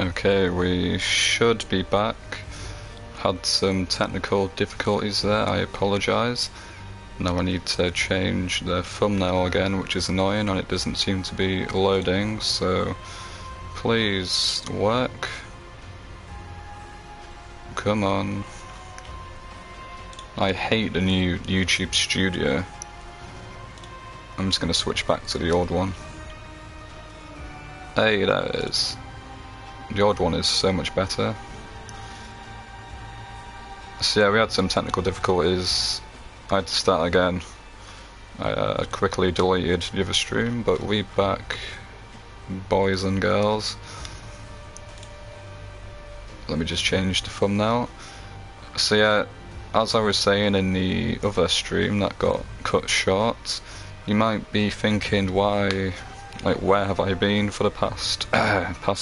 Okay, we should be back. Had some technical difficulties there, I apologise. Now I need to change the thumbnail again, which is annoying, and it doesn't seem to be loading, so please work. Come on. I hate the new YouTube studio. I'm just going to switch back to the old one. Hey, there it is. The old one is so much better. So yeah, we had some technical difficulties. I had to start again. I quickly deleted the other stream, but we back, boys and girls. Let me just change the thumbnail. So yeah, as I was saying in the other stream that got cut short, you might be thinking why, like, where have I been for the past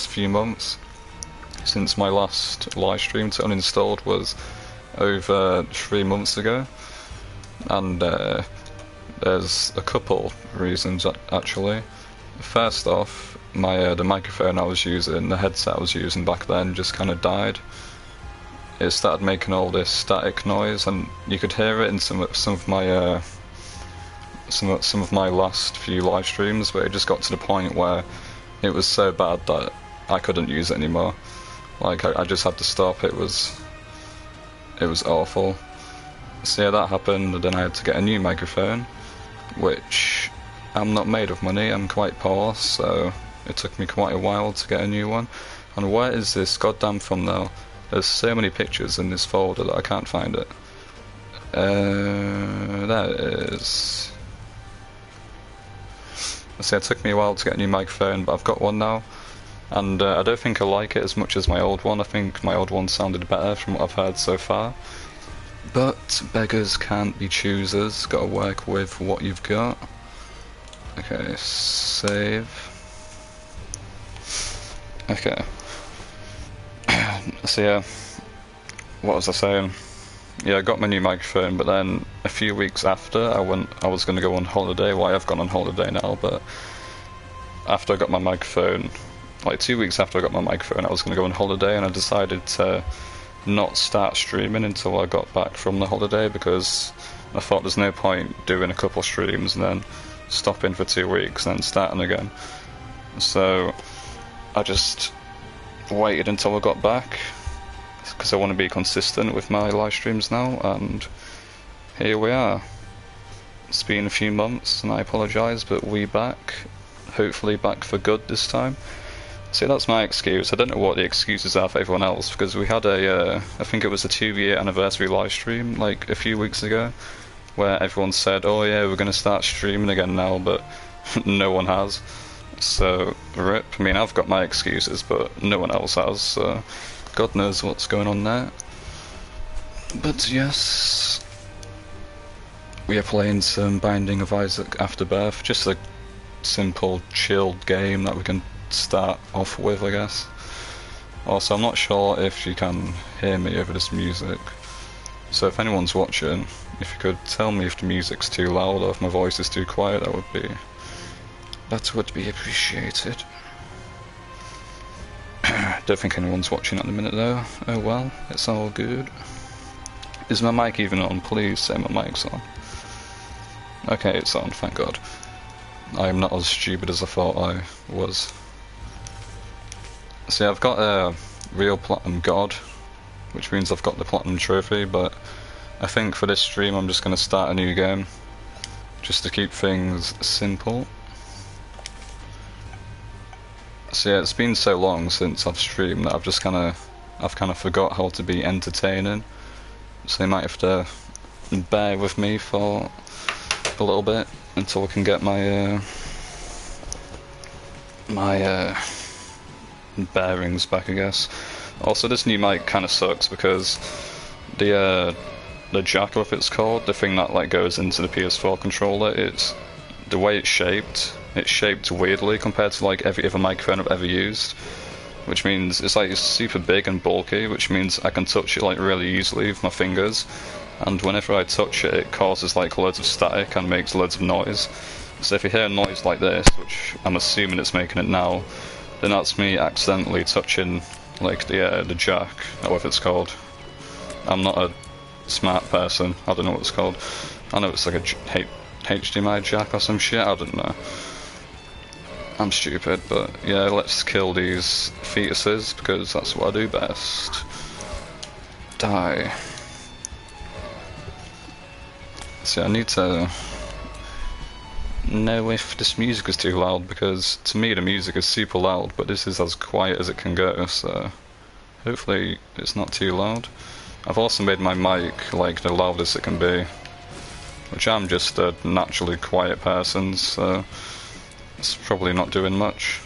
few months? Since my last live stream to Uninstalled was over 3 months ago, and there's a couple reasons actually. First off, the microphone I was using, the headset I was using back then, just kind of died. It started making all this static noise, and you could hear it in some of my last few live streams, but it just got to the point where it was so bad that I couldn't use it anymore. Like, I just had to stop. It was awful. So yeah, that happened, and then I had to get a new microphone, which I'm not made of money. I'm quite poor, so it took me quite a while to get a new one. And where is this goddamn thumbnail? There's so many pictures in this folder that I can't find it. There it is. So it took me a while to get a new microphone, but I've got one now. And I don't think I like it as much as my old one. I think my old one sounded better from what I've heard so far. But beggars can't be choosers. Gotta work with what you've got. Okay, save. Okay. So yeah, what was I saying? Yeah, I got my new microphone, but then a few weeks after, I was going to go on holiday. Well, I have gone on holiday now, but after I got my microphone, like 2 weeks after I got my microphone, I was going to go on holiday, and I decided to not start streaming until I got back from the holiday, because I thought there's no point doing a couple streams and then stopping for 2 weeks and then starting again. So I just waited until I got back, because I want to be consistent with my live streams now, and here we are. It's been a few months, and I apologise, but we back. Hopefully back for good this time. See, that's my excuse. I don't know what the excuses are for everyone else, because we had I think it was a 2-year anniversary live stream like a few weeks ago, where everyone said, oh yeah, we're going to start streaming again now, but no one has. So, rip. I mean, I've got my excuses, but no one else has, so God knows what's going on there. But yes, we are playing some Binding of Isaac Afterbirth, just a simple, chilled game that we can start off with, I guess. Also, I'm not sure if you can hear me over this music, so if anyone's watching, if you could tell me if the music's too loud or if my voice is too quiet, that would be appreciated. Don't think anyone's watching at the minute though. Oh well, it's all good. Is my mic even on? Please say my mic's on. Okay, it's on, thank God. I am not as stupid as I thought I was. See, I've got a real platinum god, which means I've got the platinum trophy, but I think for this stream I'm just going to start a new game, just to keep things simple. So yeah, it's been so long since I've streamed that I've kind of forgot how to be entertaining, so you might have to bear with me for a little bit until I can get my bearings back, I guess. Also, this new mic kind of sucks because the jack, if it's called, the thing that like goes into the PS4 controller, it's the way it's shaped weirdly compared to like every other microphone I've ever used, which means it's like it's super big and bulky, which means I can touch it like really easily with my fingers, and whenever I touch it, it causes like loads of static and makes loads of noise. So if you hear a noise like this, which I'm assuming it's making it now, then that's me accidentally touching like the jack, or whatever it's called. I'm not a smart person, I don't know what it's called. I know it's like a HDMI jack or some shit, I don't know. I'm stupid, but yeah, let's kill these fetuses because that's what I do best. Die. See, I need to know if this music is too loud, because to me the music is super loud, but this is as quiet as it can go, so hopefully it's not too loud. I've also made my mic like the loudest it can be, which I'm just a naturally quiet person, so it's probably not doing much.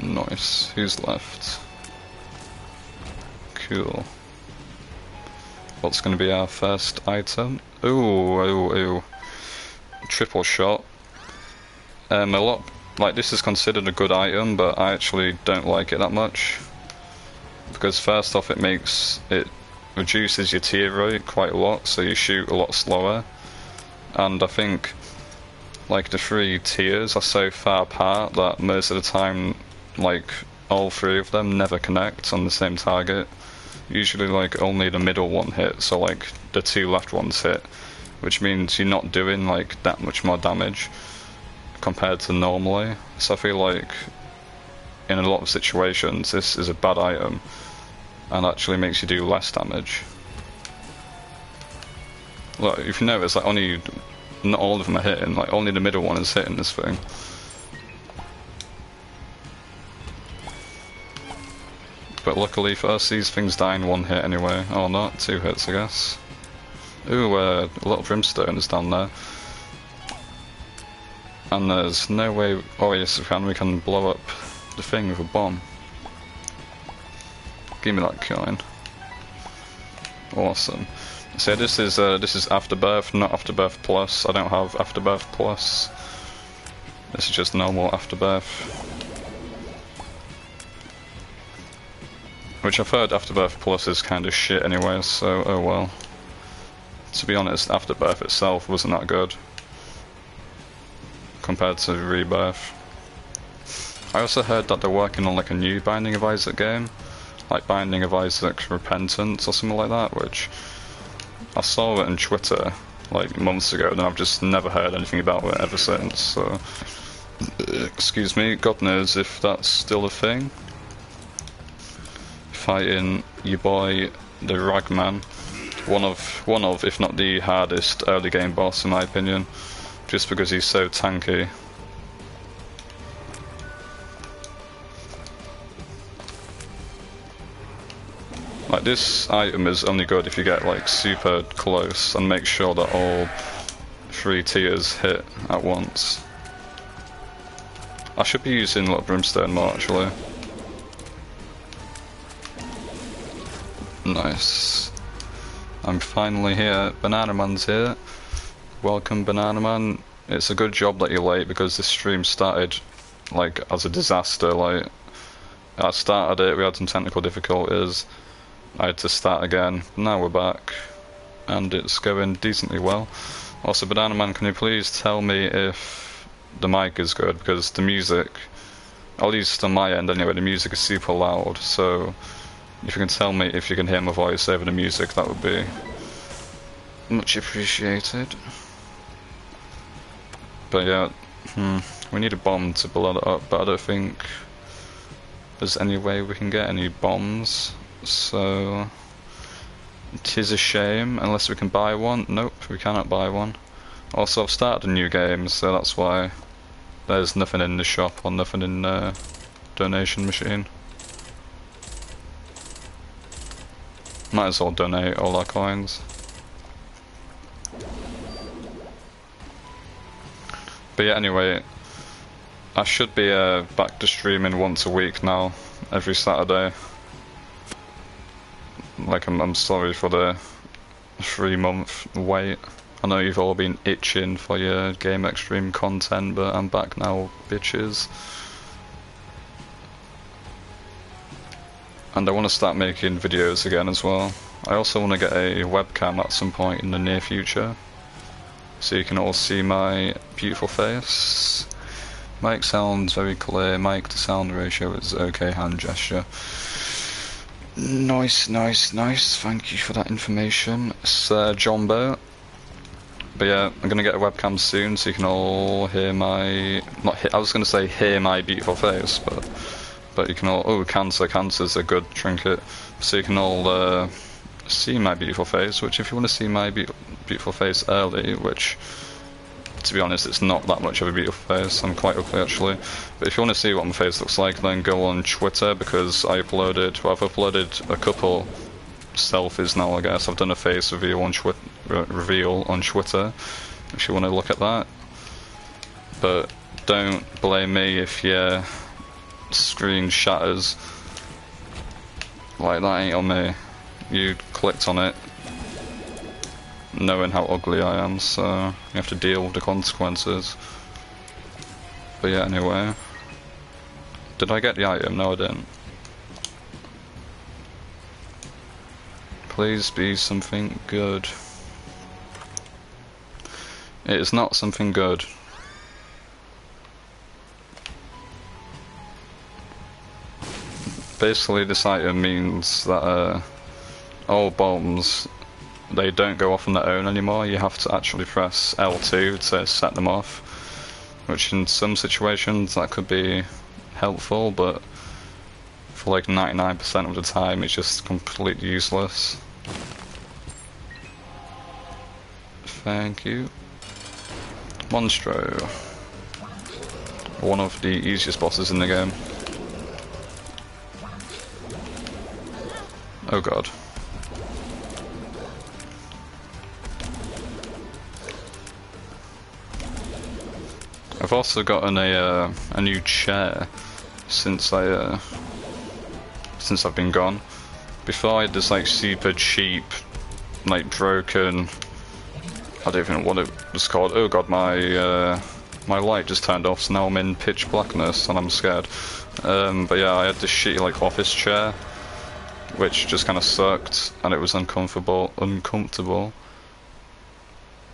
Nice. Who's left? Cool. What's going to be our first item? Ooh. Triple shot. A lot, like, this is considered a good item, but I actually don't like it that much. Because first off, it reduces your tear rate quite a lot, so you shoot a lot slower. And I think like the 3 tiers are so far apart that most of the time, like, all 3 of them never connect on the same target. Usually like only the middle one hits, so like the 2 left ones hit, which means you're not doing like that much more damage compared to normally. So I feel like in a lot of situations this is a bad item and actually makes you do less damage. Look, if you notice, like not all of them are hitting, like only the middle one is hitting this thing. But luckily for us, these things die in 1 hit anyway. Or not, 2 hits I guess. Ooh, a little brimstone is down there. And there's no way, oh yes we can blow up the thing with a bomb. Give me that coin. Awesome. So this is Afterbirth, not Afterbirth Plus. I don't have Afterbirth Plus. This is just normal Afterbirth. Which I've heard Afterbirth Plus is kind of shit anyway, so oh well. To be honest, Afterbirth itself wasn't that good compared to Rebirth. I also heard that they're working on like a new Binding of Isaac game, like Binding of Isaac Repentance or something like that, which I saw it on Twitter like months ago, and I've just never heard anything about it ever since, so excuse me, God knows if that's still a thing. Fighting your boy the Ragman, one of if not the hardest early game boss in my opinion, just because he's so tanky. Like, this item is only good if you get like super close and make sure that all 3 tiers hit at once. I should be using like brimstone more actually. Nice. I'm finally here. Banana Man's here. Welcome, Banana Man. It's a good job that you're late because this stream started like as a disaster. Like, I started it, we had some technical difficulties. I had to start again. Now we're back, and it's going decently well. Also, Banana Man, can you please tell me if the mic is good, because the music, at least on my end anyway, the music is super loud, so if you can tell me if you can hear my voice over the music, that would be much appreciated. But yeah, we need a bomb to blow it up, but I don't think there's any way we can get any bombs. So it is a shame, unless we can buy one. Nope, we cannot buy one. Also, I've started a new game, so that's why there's nothing in the shop or nothing in the donation machine. Might as well donate all our coins. But yeah, anyway, I should be back to streaming once a week now, every Saturday. Like, I'm sorry for the 3-month wait. I know you've all been itching for your Game Extreme content, but I'm back now, bitches. And I want to start making videos again as well. I also want to get a webcam at some point in the near future, so you can all see my beautiful face. Mic sounds very clear, mic to sound ratio is okay, hand gesture. Nice, nice, nice, thank you for that information, Sir Jumbo. But yeah, I'm gonna get a webcam soon so you can all hear my... I was gonna say hear my beautiful face, but you can all... Oh, cancer's a good trinket. So you can all see my beautiful face, which if you want to see my beautiful face early, which... To be honest, it's not that much of a beautiful face, I'm quite ugly actually. But if you want to see what my face looks like, then go on Twitter, because I've uploaded a couple selfies now, I guess. I've done a face reveal on Twitter, if you want to look at that. But don't blame me if your screen shatters. Like, that ain't on me. You clicked on it knowing how ugly I am, so you have to deal with the consequences. But yeah, anyway. Did I get the item? No, I didn't. Please be something good. It is not something good. Basically, this item means that all bombs, they don't go off on their own anymore. You have to actually press L2 to set them off, which in some situations that could be helpful, but for like 99% of the time it's just completely useless. Thank you. Monstro. One of the easiest bosses in the game. Oh god. I've also gotten a new chair since I've been gone. Before I had this like super cheap, like broken, I don't even know what it was called. Oh god, my light just turned off, so now I'm in pitch blackness and I'm scared. But yeah, I had this shitty like office chair, which just kind of sucked and it was uncomfortable.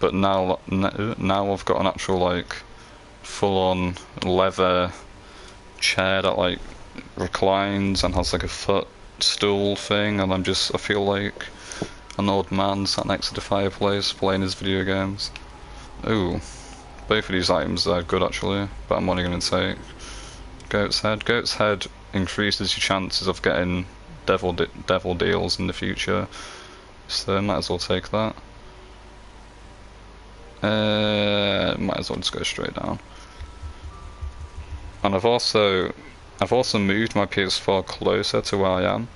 But now I've got an actual like full-on leather chair that like reclines and has like a footstool thing, and I feel like an old man sat next to the fireplace playing his video games. Ooh, both of these items are good actually, but I'm only going to take Goat's Head. Goat's Head increases your chances of getting devil deals in the future, so might as well take that. Might as well just go straight down. And I've also moved my PS4 closer to where I am,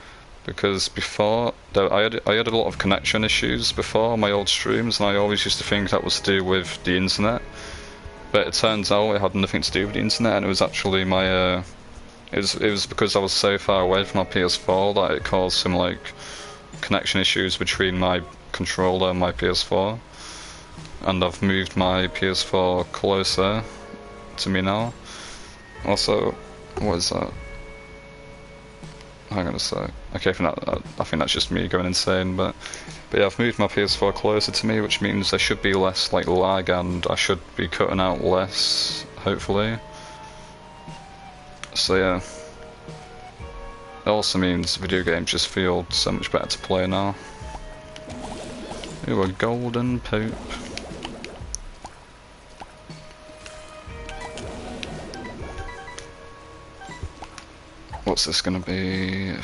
because before I had a lot of connection issues before on my old streams, and I always used to think that was to do with the internet, but it turns out it had nothing to do with the internet, and it was actually my it was because I was so far away from my PS4 that it caused some like connection issues between my controller and my PS4. And I've moved my PS4 closer to me now. Also, what is that? Hang on a sec. Okay, I think that's just me going insane, but yeah, I've moved my PS4 closer to me, which means there should be less like lag, and I should be cutting out less, hopefully. So yeah. It also means video games just feel so much better to play now. Ooh, a golden poop. What's this gonna be?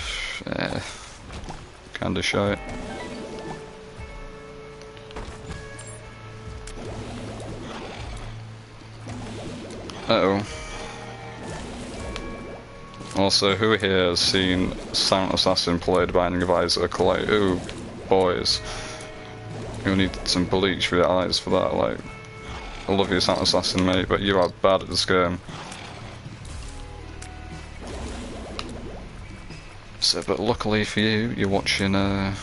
Kinda shite. Uh-oh. Also, who here has seen Silent Assassin played by Binding of Isaac? Like, ooh, boys. You'll need some bleach for your eyes for that, like. I love you, Silent Assassin, mate, but you are bad at this game. So, but luckily for you, you're watching a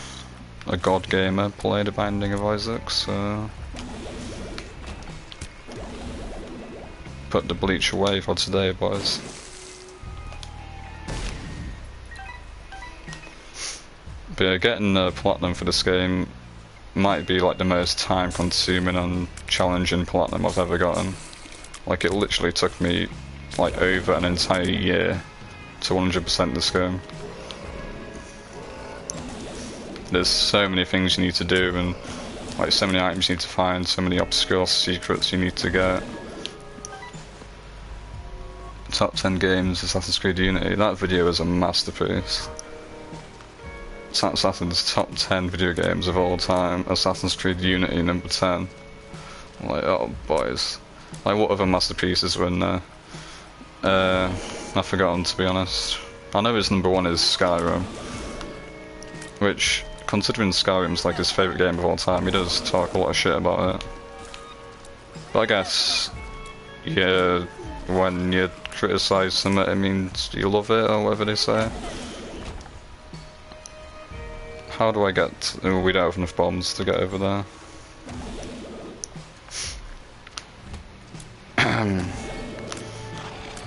god gamer play the Binding of Isaac, so put the bleach away for today, boys. But yeah, getting platinum for this game might be like the most time consuming and challenging platinum I've ever gotten. Like, it literally took me like over an entire year to 100% this game. There's so many things you need to do, and like so many items you need to find, so many obscure secrets you need to get. Top 10 games, Assassin's Creed Unity. That video is a masterpiece. Assassin's top 10 video games of all time. Assassin's Creed Unity number 10. Like, oh boys. Like, what other masterpieces were in there? I've forgotten, to be honest. I know his number 1 is Skyrim. Which, considering Skyrim's like his favourite game of all time, he does talk a lot of shit about it. But I guess, yeah, when you criticise something, it means you love it, or whatever they say. How do I get... Oh, we don't have enough bombs to get over there.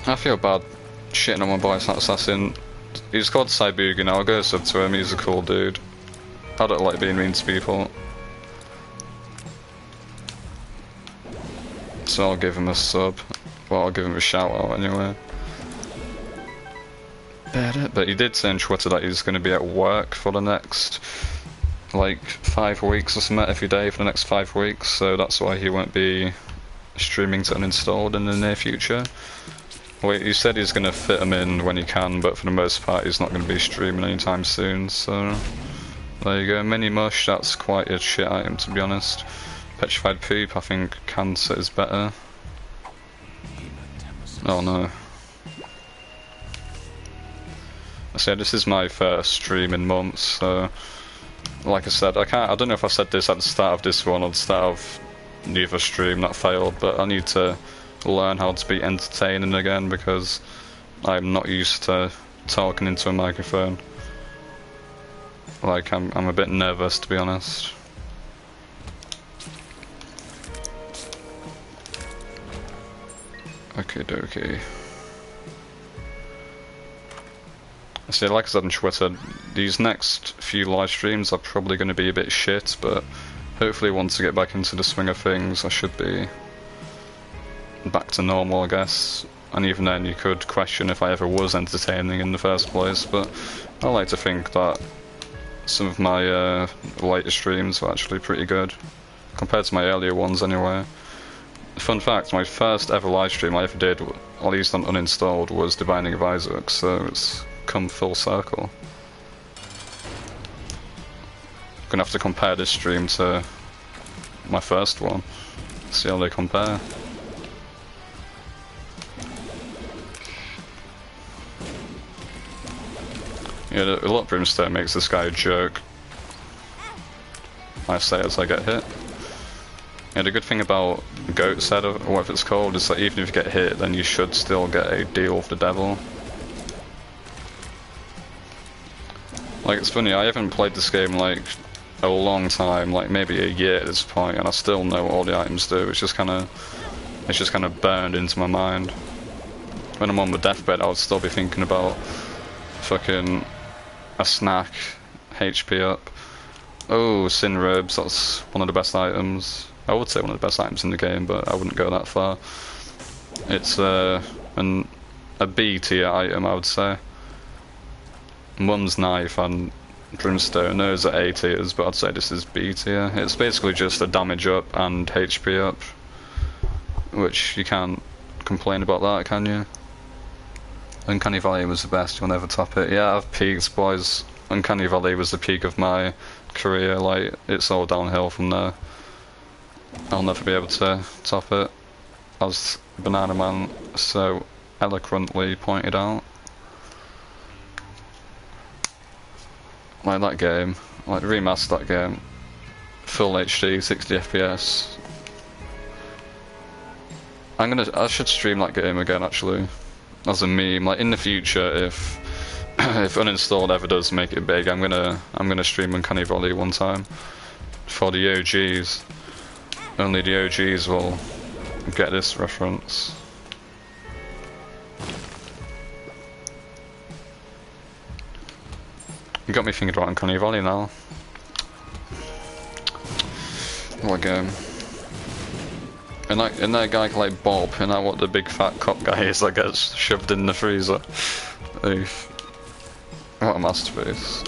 I feel bad shitting on my boy assassin. He's called Cybugi now, I'll go sub to him, he's a cool dude. I don't like being mean to people. So I'll give him a sub. Well, I'll give him a shout out anyway. But he did say on Twitter that he's going to be at work for the next, like, 5 weeks or something, every day for the next 5 weeks, so that's why he won't be streaming to Uninstalled in the near future. Well, he said he's going to fit him in when he can, but for the most part he's not going to be streaming anytime soon, so... There you go, Mini Mush, that's quite a shit item to be honest. Petrified Poop, I think Cancer is better. Oh no. I said this is my first stream in months, so like I said, I don't know if I said this at the start of this one or the start of the other stream that failed, but I need to learn how to be entertaining again because I'm not used to talking into a microphone. Like I'm a bit nervous to be honest. Okay dokie. See, like I said on Twitter, these next few live streams are probably going to be a bit shit, but hopefully once I get back into the swing of things I should be back to normal, I guess. And even then you could question if I ever was entertaining in the first place, but I like to think that some of my later streams were actually pretty good, compared to my earlier ones anyway. Fun fact, my first ever live stream I ever did, at least on Uninstalled, was The Binding of Isaac, so it's come full circle. I'm gonna have to compare this stream to my first one, see how they compare. Yeah, a lot of brimstone makes this guy a joke. I say as I get hit. Yeah, the good thing about Goat's Head, or whatever it's called, is that even if you get hit, then you should still get a deal with the devil. Like, it's funny, I haven't played this game like a long time, like maybe a year at this point, and I still know what all the items do. It's just kind of burned into my mind. When I'm on the deathbed, I would still be thinking about fucking a snack, HP up. Oh, Sin Robes, that's one of the best items. I would say one of the best items in the game, but I wouldn't go that far. It's a B tier item, I would say. Mum's Knife and Brimstone, those are A tiers, but I'd say this is B tier. It's basically just a damage up and HP up, which you can't complain about that, can you? Uncanny Valley was the best, you'll never top it. Yeah, I've peaked, boys. Uncanny Valley was the peak of my career, like, it's all downhill from there. I'll never be able to top it, as Banana Man so eloquently pointed out. Like that game, like remaster that game, full HD, 60 FPS. I should stream that game again actually, as a meme. Like in the future, if Uninstalled ever does make it big, I'm gonna stream Uncanny Valley one time for the OGs. Only the OGs will get this reference. You got me thinking about Uncanny Valley now. What game? in that guy like Bob, in that what the big fat cop guy is that gets shoved in the freezer. Oof. What a masterpiece.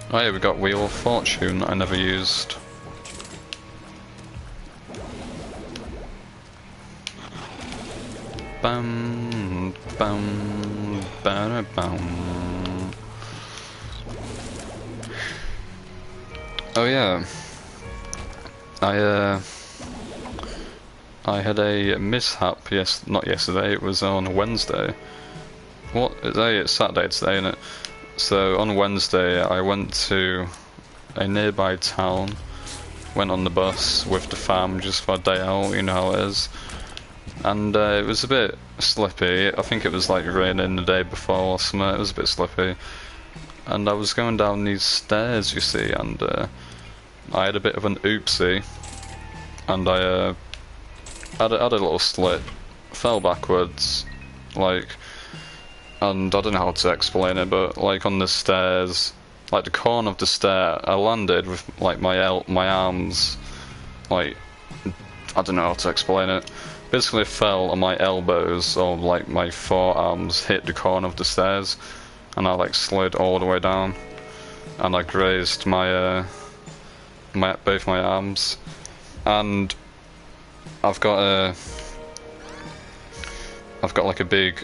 Oh yeah, we got Wheel of Fortune that I never used. Bam, bam, bam, bam. Oh yeah, I had a mishap. Yes, not yesterday. It was on Wednesday. What day? It's Saturday today, isn't it? So on Wednesday, I went to a nearby town. Went on the bus with the fam just for a day out. You know how it is. And it was a bit slippy. I think it was like raining the day before or something. It was a bit slippy. And I was going down these stairs, you see, and I had a bit of an oopsie. And I had a little slip. Fell backwards. Like, and I don't know how to explain it, but like on the stairs, like the corner of the stair, I landed with like my arms, like, I don't know how to explain it. Basically fell on my elbows, or like my forearms hit the corner of the stairs, and I like slid all the way down, and I grazed my both my arms, and I've got like a big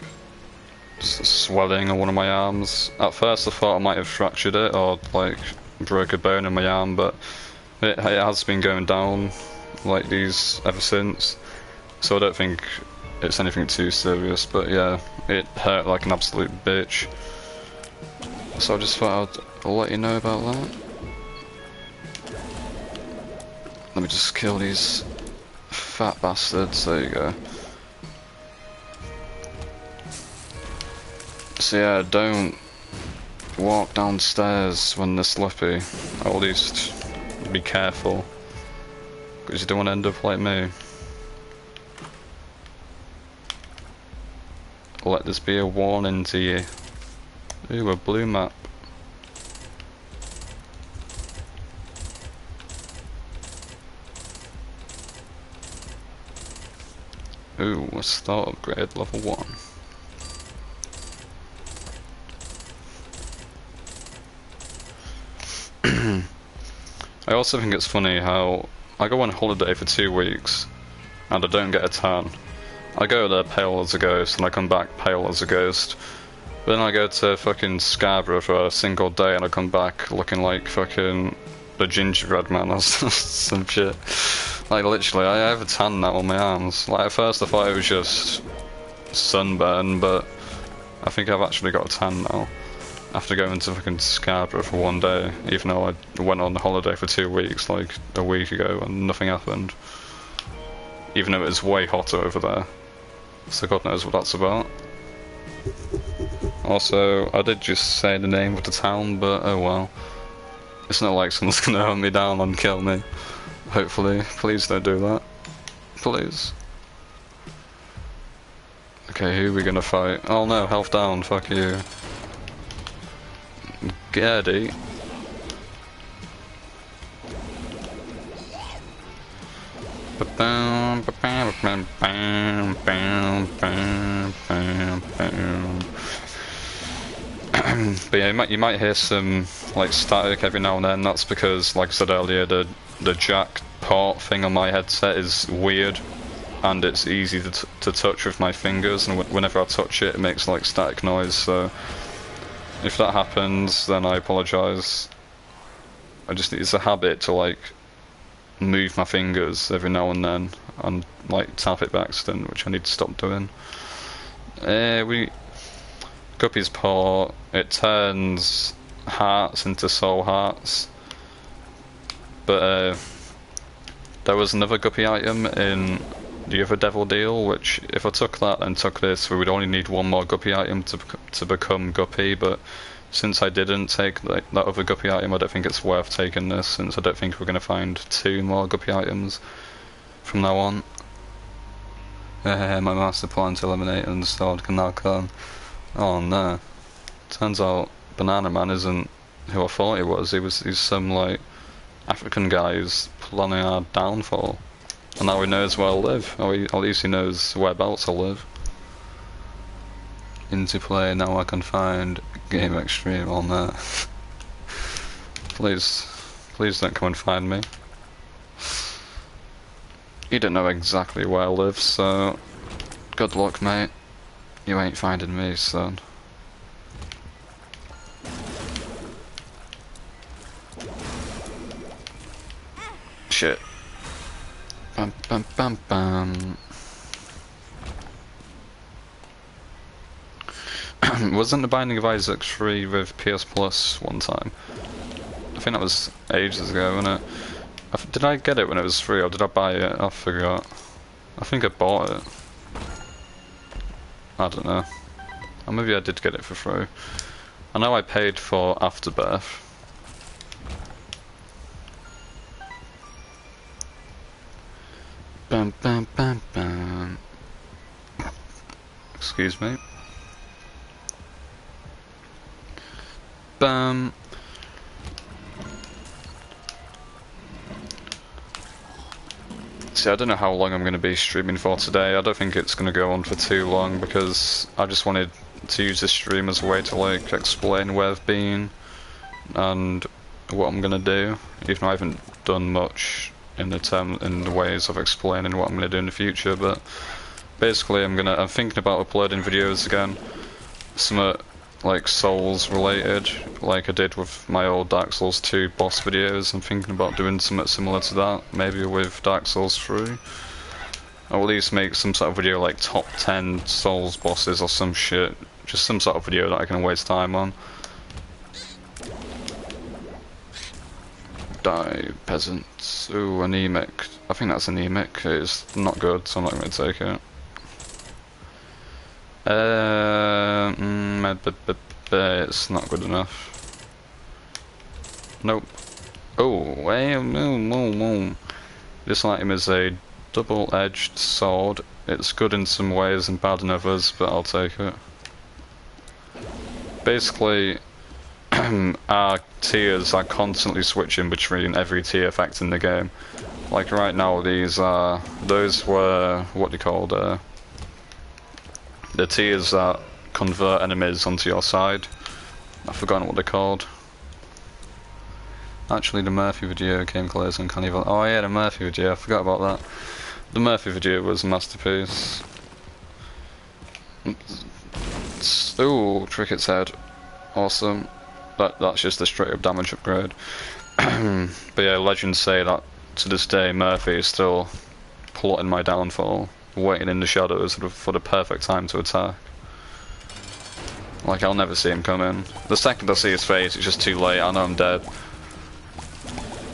swelling on one of my arms. At first I thought I might have fractured it or like broke a bone in my arm, but it has been going down like these ever since. So I don't think it's anything too serious, but yeah, it hurt like an absolute bitch. So I just thought I'd let you know about that. Let me just kill these fat bastards, there you go. So yeah, don't walk downstairs when they're slippy, or at least be careful, because you don't want to end up like me. Let this be a warning to you. Ooh, a blue map. Ooh, a start upgrade level 1. I also think it's funny how I go on holiday for 2 weeks and I don't get a tan. I go there pale as a ghost and I come back pale as a ghost. Then I go to fucking Scarborough for a single day and I come back looking like fucking the gingerbread man or some shit. Like literally, I have a tan now on my arms. Like at first I thought it was just sunburn, but I think I've actually got a tan now. After going to fucking Scarborough for 1 day, even though I went on holiday for 2 weeks like a week ago and nothing happened. Even though it was way hotter over there. So God knows what that's about. Also, I did just say the name of the town, but oh well. It's not like someone's gonna hunt me down and kill me. Hopefully. Please don't do that. Please. Okay, who are we gonna fight? Oh no, health down, fuck you. Gertie. But yeah, you might hear some like static every now and then. That's because, like I said earlier, the jack port thing on my headset is weird, and it's easy to touch with my fingers, and whenever I touch it, it makes like static noise. So if that happens, then I apologise. It's a habit to like move my fingers every now and then and like tap it by accident, which I need to stop doing. Guppy's paw, it turns hearts into soul hearts, but there was another guppy item in the other devil deal, which if I took that and took this, we would only need 1 more guppy item to become guppy, but since I didn't take that other guppy item, I don't think it's worth taking this, since I don't think we're going to find 2 more guppy items from now on. My master plan to eliminate Uninstalled can now come. Oh no. Turns out Banana Man isn't who I thought he was. He's some like African guy who's planning our downfall. And now he knows where I live. Or at least he knows whereabouts I live. Into play, now I can find Game Extreme on there. Please don't come and find me. You don't know exactly where I live, so good luck, mate. You ain't finding me, son. Shit. Bam bam bam bam. Wasn't The Binding of Isaac free with PS Plus one time? I think that was ages ago, wasn't it? Did I get it when it was free, or did I buy it? I forgot. I think I bought it. I don't know. Or maybe I did get it for free. I know I paid for Afterbirth. Bam bam bam bam. Excuse me. Bam. See, I don't know how long I'm going to be streaming for today. I don't think it's going to go on for too long because I just wanted to use this stream as a way to like explain where I've been and what I'm going to do, even though I haven't done much in the ways of explaining what I'm going to do in the future. But basically I'm thinking about uploading videos again, some like Souls related, like I did with my old Dark Souls 2 boss videos. I'm thinking about doing something similar to that, maybe with Dark Souls 3. Or at least make some sort of video like top 10 Souls bosses or some shit. Just some sort of video that I can waste time on. Die, peasants. Ooh, anemic. I think that's anemic. It's not good, so I'm not going to take it. It's not good enough. Nope. Oh, this item is a double-edged sword. It's good in some ways and bad in others, but I'll take it. Basically, our tiers are constantly switching between every tier effect in the game. Like right now, those were what they called the tiers that convert enemies onto your side. I've forgotten what they're called. Actually, the Murphy video came close and can't even. Oh yeah, the Murphy video. I forgot about that. The Murphy video was a masterpiece. Ooh, Tricket's head. Awesome. That's just a straight up damage upgrade. But yeah, legends say that to this day Murphy is still plotting my downfall, waiting in the shadows for the perfect time to attack. Like, I'll never see him come in. The second I see his face, it's just too late. I know I'm dead.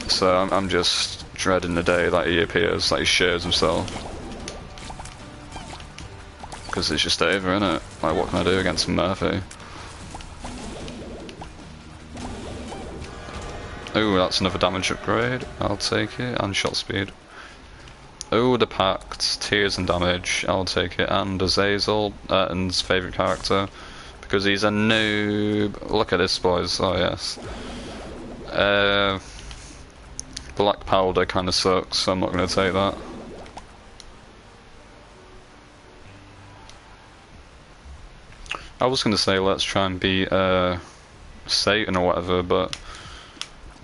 So I'm just dreading the day that he appears, that he shares himself. Because it's just over, innit? Like, what can I do against Murphy? Ooh, that's another damage upgrade. I'll take it. And shot speed. Ooh, the Pact. Tears and damage. I'll take it. And Azazel, Erton's favourite character. Because he's a noob. Look at this, boys. Oh, yes. Black powder kind of sucks, so I'm not going to take that. I was going to say let's try and beat Satan or whatever, but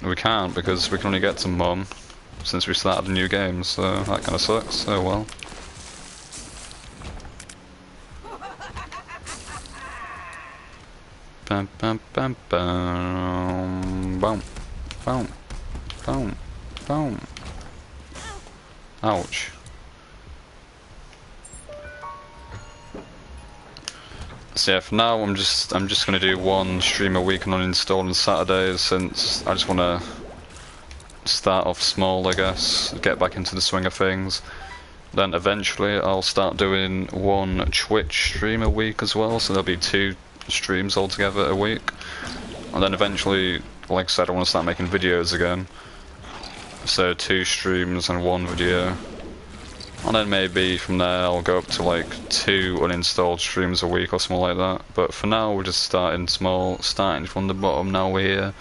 we can't because we can only get to Mum since we started a new game, so that kind of sucks. Oh well. Bam bam bam bam boom boom boom boom. Ouch. So yeah, for now I'm just gonna do one stream a week on Uninstalled on Saturdays, since I just wanna start off small, I guess, get back into the swing of things. Then eventually I'll start doing one Twitch stream a week as well, so there'll be 2 streams altogether a week. And then eventually, like I said, I want to start making videos again. So 2 streams and 1 video. And then maybe from there I'll go up to like 2 uninstalled streams a week or something like that. But for now we're just starting small, starting from the bottom. Now we're here.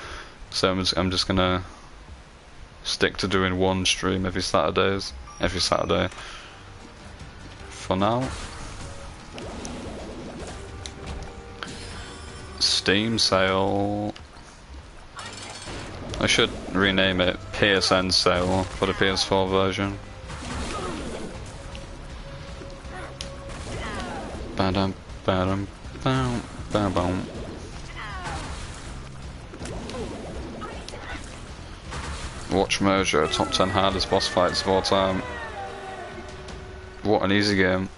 So I'm just gonna stick to doing one stream every Saturday for now. Steam sale. I should rename it PSN sale for the PS4 version. Ba-dum, ba-dum, bam, bam, bam. Watch Mojo, top 10 hardest boss fights of all time. What an easy game.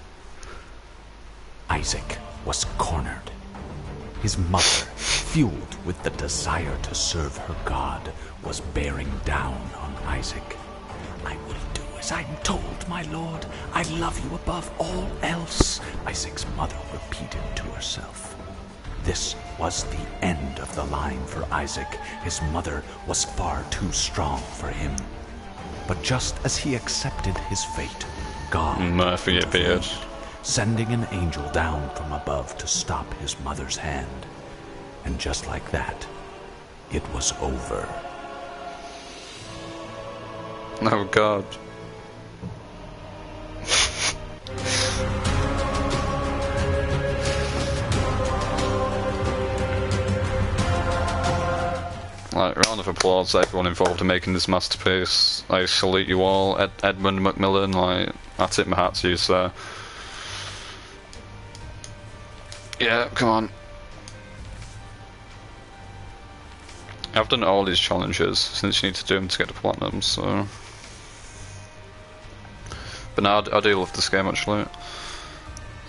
Isaac was cornered. His mother, fueled with the desire to serve her God, was bearing down on Isaac. I will do as I'm told, my lord. I love you above all else, Isaac's mother repeated to herself. This was the end of the line for Isaac. His mother was far too strong for him. But just as he accepted his fate, God Murphy appeared, sending an angel down from above to stop his mother's hand. And just like that, it was over. Oh God. Like, round of applause to everyone involved in making this masterpiece. I salute you all. Edmund Macmillan, like, I tip my hat to you, sir. Yeah, come on. I've done all these challenges, since you need to do them to get the platinum, so... But no, I do love this game, actually.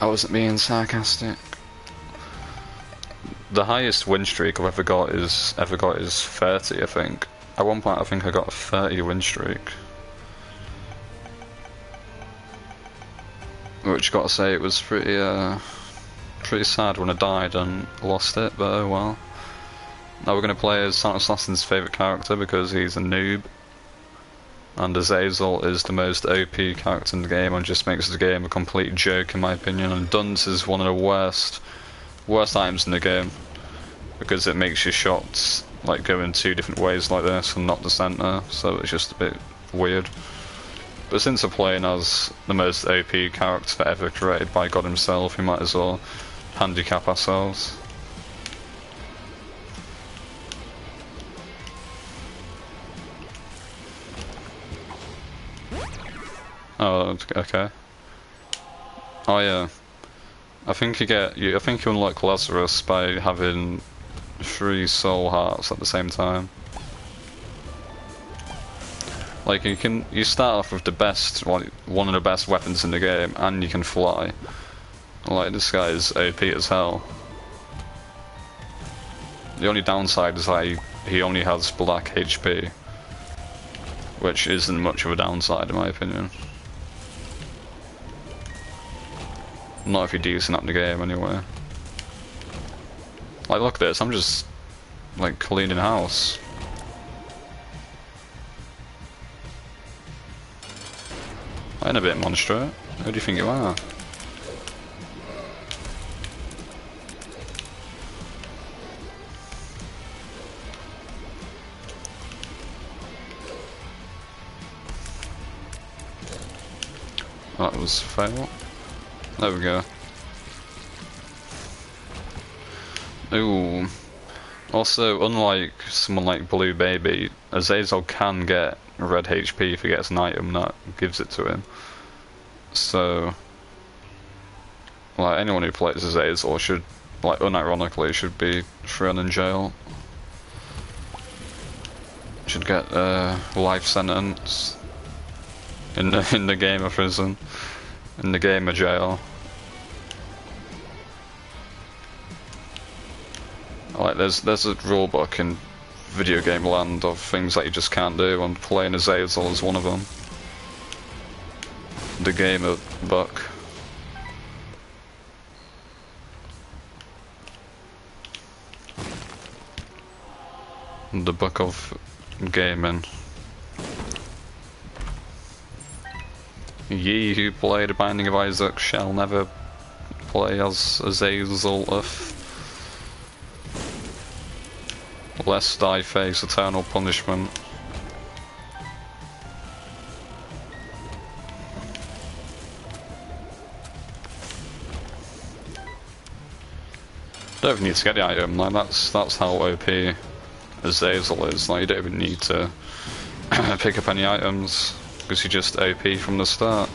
I wasn't being sarcastic. The highest win streak I've ever got is 30, I think. At one point I think I got a 30 win streak. Which, gotta say, it was pretty sad when I died and lost it, but oh well. Now we're gonna play as Santa Assassin's favourite character because he's a noob. And Azazel is the most OP character in the game and just makes the game a complete joke in my opinion. And Dunce is one of the worst items in the game because it makes your shots like go in two different ways like this and not the center, so it's just a bit weird. But since we're playing as the most OP character ever created by God himself, we might as well handicap ourselves. Oh, okay. Oh yeah. I think you unlock Lazarus by having 3 soul hearts at the same time. Like you start off with the best, like one of the best weapons in the game, and you can fly. Like this guy is OP as hell. The only downside is that he only has black HP, which isn't much of a downside in my opinion. Not if you're decent at the game, anyway. Like, look at this, I'm just, like, cleaning house. I ain't a bit monster. Who do you think you are? That was a fail. There we go. Ooh. Also, unlike someone like Blue Baby, Azazel can get red HP if he gets an item that gives it to him. So, like, anyone who plays Azazel should, like, unironically, should be thrown in jail. Should get a life sentence in the game of prison, in the game of jail. Like, there's a rulebook in video game land of things that you just can't do, and playing Azazel is one of them. The game of book. The book of gaming. Ye who play the Binding of Isaac shall never play as Azazel. lest I face eternal punishment. Don't even need to get the item, like that's how OP Azazel is. Like you don't even need to pick up any items because you're just OP from the start.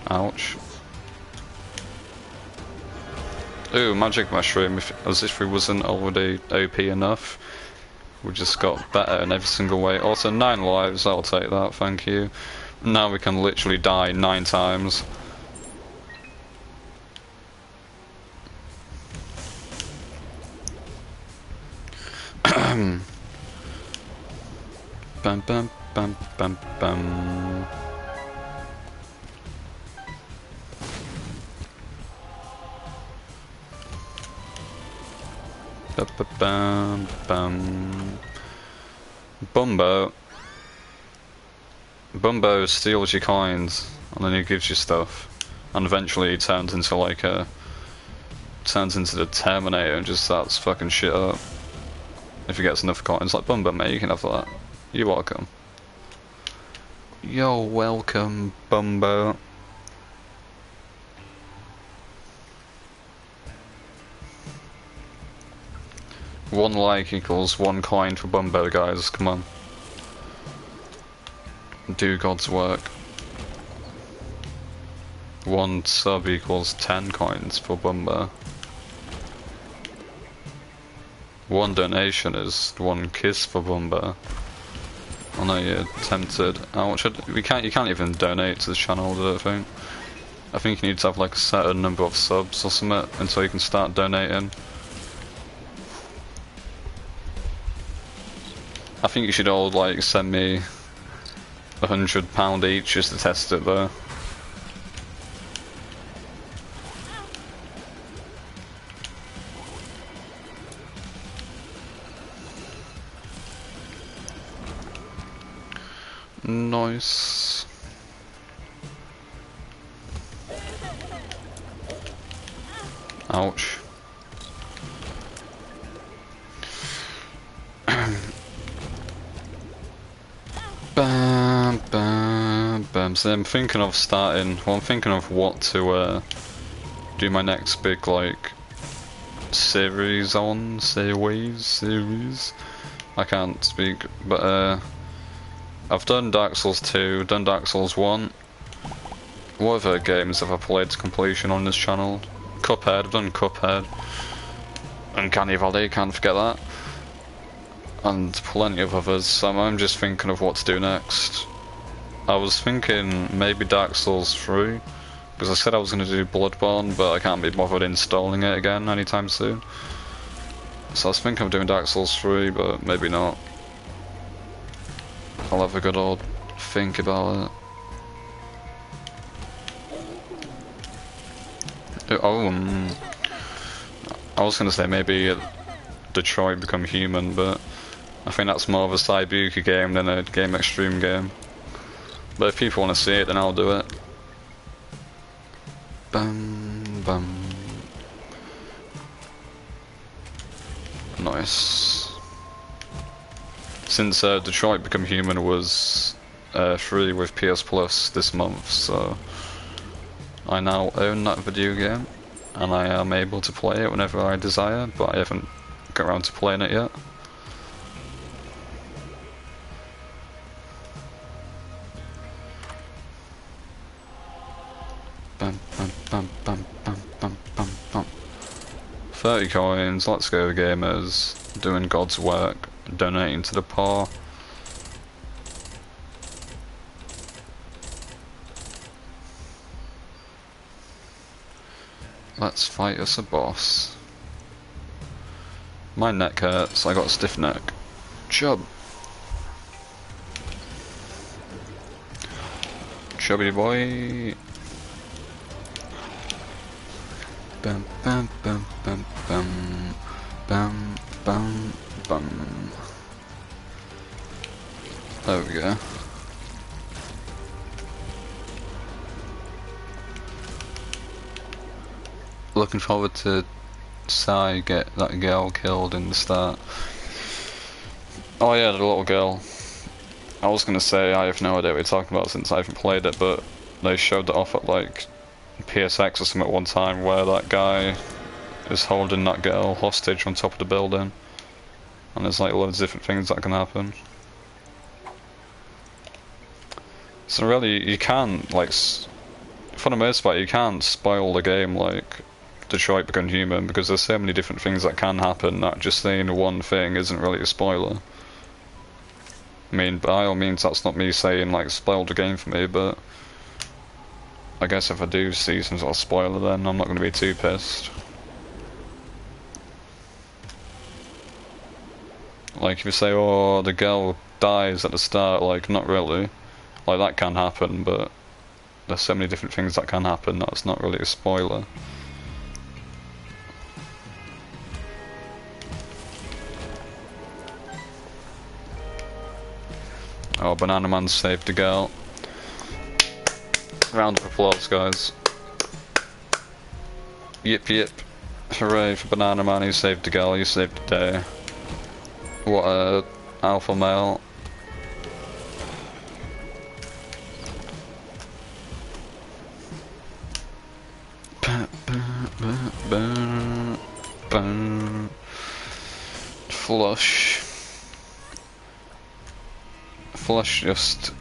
Ouch. Ooh, magic mushroom, as if we wasn't already OP enough. We just got better in every single way. Also 9 lives, I'll take that, thank you. Now we can literally die 9 times. Bam bam bam bam bam. Ba ba bam bam. Bumbo steals your coins and then he gives you stuff, and eventually he turns into like the Terminator and just starts fucking shit up. If he gets enough coins, like Bumbo, mate, you can have that. You're welcome. You're welcome, Bumbo. One like equals 1 coin for Bumbo, guys. Come on. Do God's work. 1 sub equals 10 coins for Bumbo. 1 donation is 1 kiss for Bumbo. I know you're tempted. Ouch, you can't even donate to the channel, I don't think. I think you need to have like a certain number of subs or something until you can start donating. I think you should all like send me £100 each just to test it though. Nice. Ouch. Bam, bam, bam. So I'm thinking of starting. Well, I'm thinking of what to do my next big like series on. Series. I can't speak, but I've done Dark Souls 2, done Dark Souls 1. What other games have I played to completion on this channel? Cuphead, I've done Cuphead. Uncanny Valley, can't forget that. And plenty of others, so I'm just thinking of what to do next. I was thinking maybe Dark Souls 3, because I said I was going to do Bloodborne, but I can't be bothered installing it again anytime soon. So I was thinking of doing Dark Souls 3, but maybe not. I'll have a good old think about it. Oh, I was gonna say maybe Detroit Become Human, but I think that's more of a Saibuka game than a Game Extreme game. But if people want to see it, then I'll do it. Bum bum. Nice. Since Detroit Become Human was free with PS Plus this month, so I now own that video game, and I am able to play it whenever I desire, but I haven't got around to playing it yet. Bum, bum, bum, bum, bum, bum, bum, bum. 30 coins, let's go gamers, doing God's work. Donating to the poor. Let's fight us a boss. My neck hurts, I got a stiff neck. Chub. Chubby boy. Bum bum bum bum bum bum bum bum. There we go. Looking forward to Sai get that girl killed in the start. Oh yeah, the little girl. I was gonna say I have no idea what you're talking about since I haven't played it, but they showed it off at like PSX or something at one time where that guy is holding that girl hostage on top of the building. And there's like loads of different things that can happen. So really, you can't, like, for the most part, you can't spoil the game like Detroit Become Human, because there's so many different things that can happen that just saying one thing isn't really a spoiler. I mean, by all means, that's not me saying, like, spoil the game for me, but I guess if I do see some sort of spoiler, then I'm not going to be too pissed. Like, if you say, oh, the girl dies at the start, like, not really. Like, that can happen, but there's so many different things that can happen that's not really a spoiler. Oh, Banana Man saved the girl. Round of applause, guys. Yip yip. Hooray for Banana Man, he saved the girl, he saved the day. What a alpha male. Flush. Flush just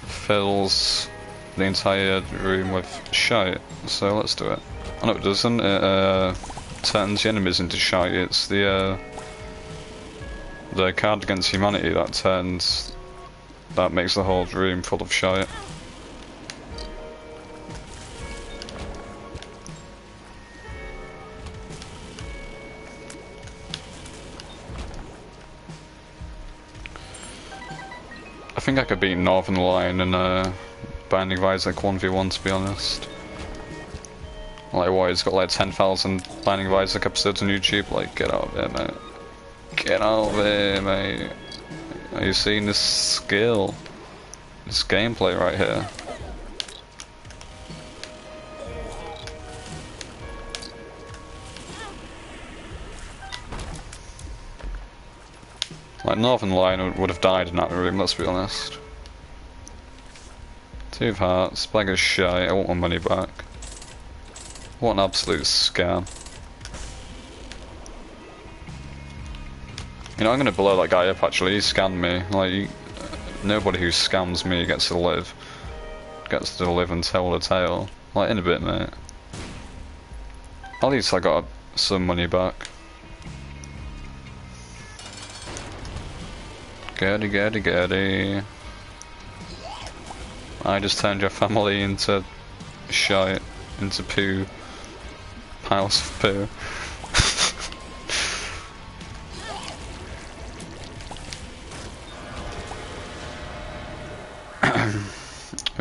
fills the entire room with shite, so let's do it. Oh no, it doesn't. It turns the enemies into shite. It's the card against humanity that makes the whole room full of shite. I think I could beat Northern Lion and Binding of Isaac 1v1, to be honest. Like, what, he's got like 10,000 Binding of Isaac episodes on YouTube? Like, get out of here, mate. Get out of here, mate. Are you seeing this skill? This gameplay right here? Like, Northern Lion would have died in that room, let's be honest. 2 of hearts, bag of shite, I want my money back. What an absolute scam. You know, I'm gonna blow that guy up actually, he scammed me. Like, nobody who scams me gets to live. Gets to live and tell the tale. Like, in a bit, mate. At least I got some money back. Gertie. I just turned your family into shite, into poo. Piles of poo.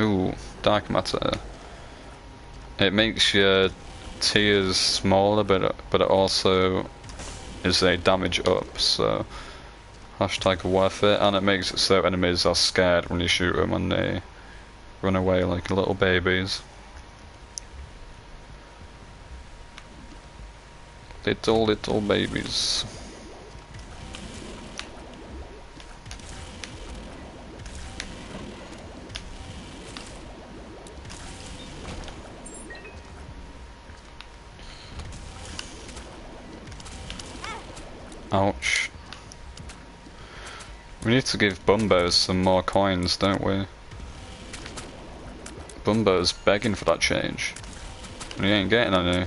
Ooh, dark matter. It makes your tears smaller, but it also is a damage up, so hashtag worth it, and it makes it so enemies are scared when you shoot them and they run away like little babies. Little babies. Ouch. We need to give Bumbo some more coins, don't we? Bumbo's begging for that change. And he ain't getting any.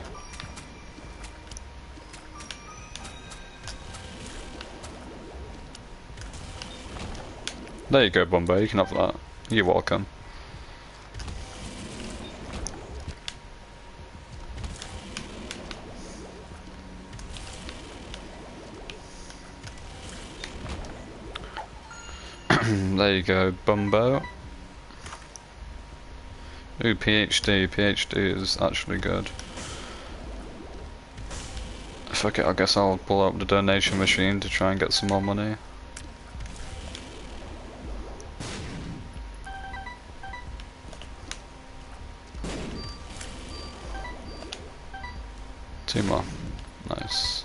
There you go, Bumbo, you can have that. You're welcome. There you go, Bumbo. Ooh, PhD. PhD is actually good. Fuck it, I guess I'll pull up the donation machine to try and get some more money. Two more. Nice.